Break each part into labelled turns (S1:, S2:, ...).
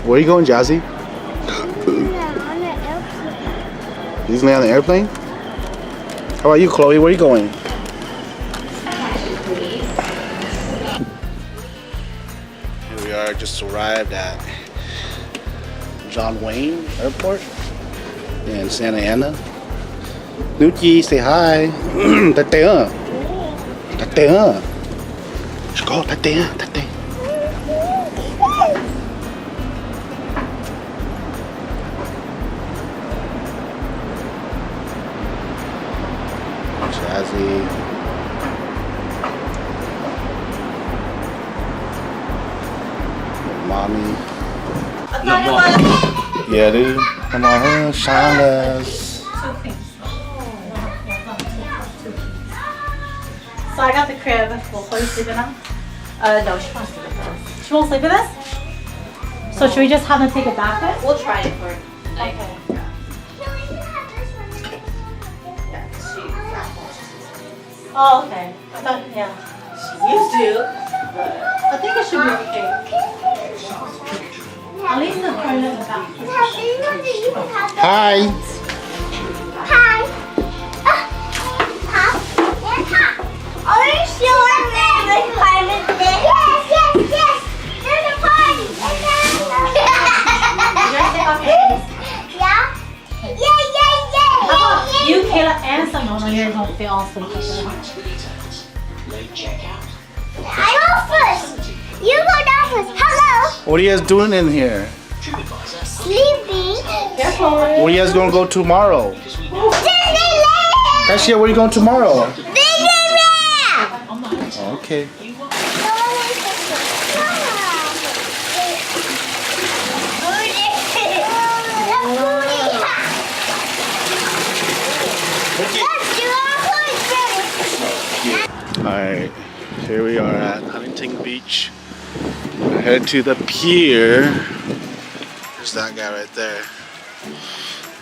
S1: Where are you going, Jazzy?
S2: On the airplane.
S1: You gonna land on the airplane? How about you, Chloe? Where are you going? Here we are, just arrived at John Wayne Airport in Santa Ana. Nuki, say hi. Tate. Let's go, tate. Jazzy. Mommy. Yeah, dude. Come on, shine us.
S3: So I got the crib. Will Chloe sleep in them? No, she wants to sleep with us. She won't sleep with us? So should we just have them take it back then?
S4: We'll try it for tonight.
S3: Okay.
S4: Yeah,
S3: Oh, okay. I thought, yeah.
S4: she used to.
S3: I think it should be okay. At least the toilet in the back.
S1: Hi.
S2: Hi. Are you sure there's a party today? Yes. There's a party.
S3: You guys take off your shoes.
S2: Yeah.
S3: How about you, Kayla, and Simone, or yours won't fit all sleep together?
S2: I go first. You go down first. Hello.
S1: What are you guys doing in here?
S2: Sleeping.
S3: Careful.
S1: Where are you guys gonna go tomorrow?
S2: Disneyland.
S1: Cassia, where are you going tomorrow?
S2: Disneyland.
S1: Okay. Alright, here we are at Huntington Beach. We're headed to the pier. There's that guy right there.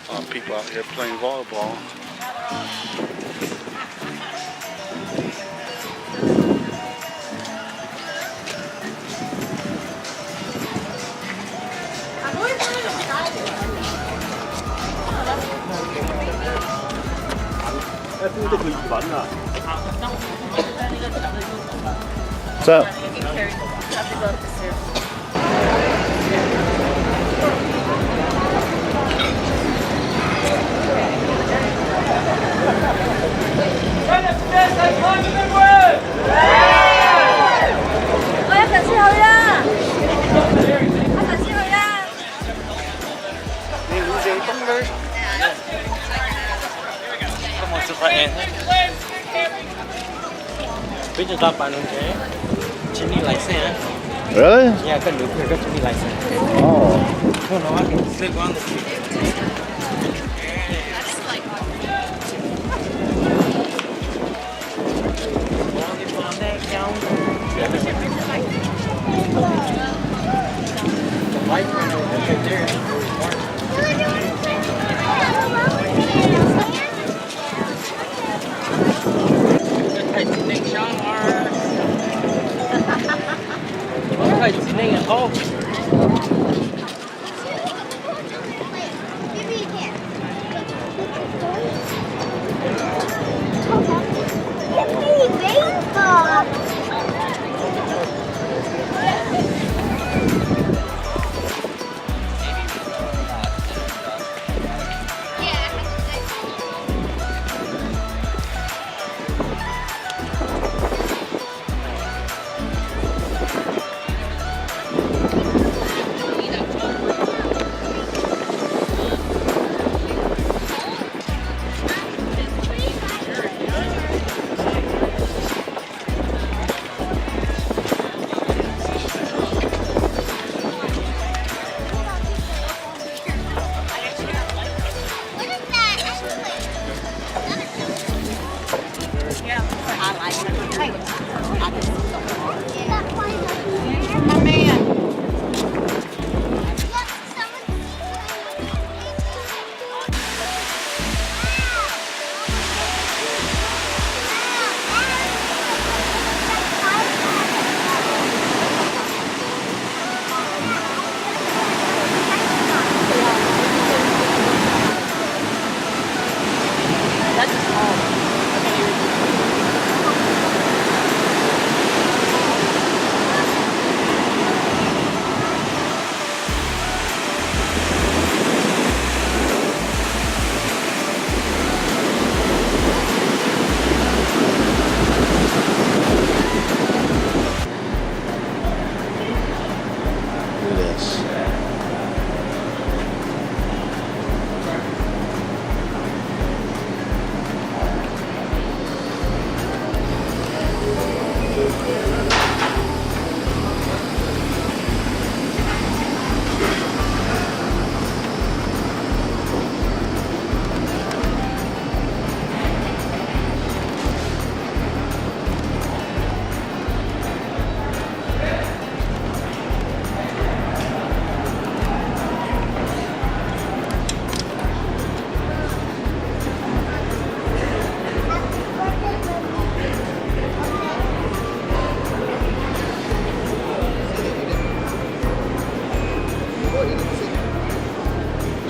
S1: A lot of people out here playing volleyball. What's up?
S5: Biết cho ta bạn cái chuyến đi lái xe á.
S1: Really?
S5: Yeah, cần được các chuyến đi lái xe.
S1: Oh.
S5: Không nó cái slip on the
S1: at this.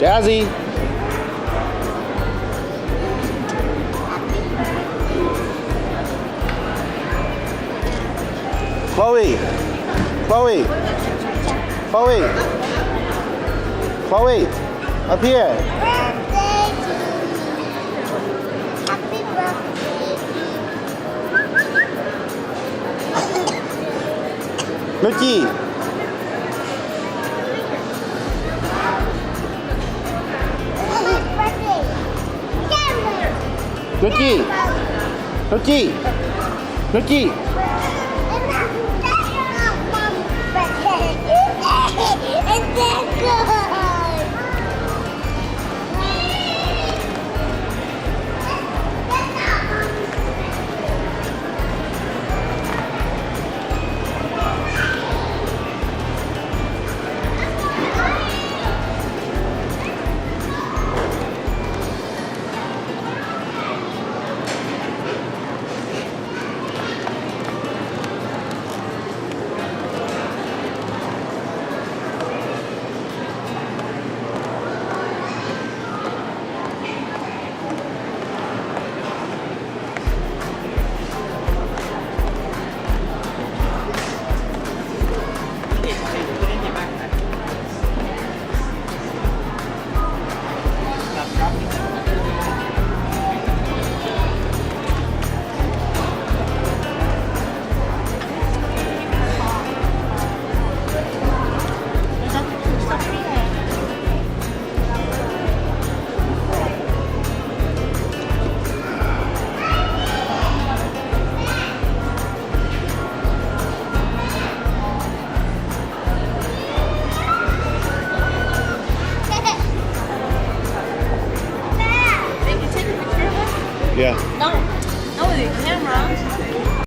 S1: Jazzy. Chloe. Chloe. Chloe. Chloe. Up here.
S2: Birthday to you. Happy birthday.
S1: Mickey. Mickey. Mickey. Mickey. Yeah.
S3: No.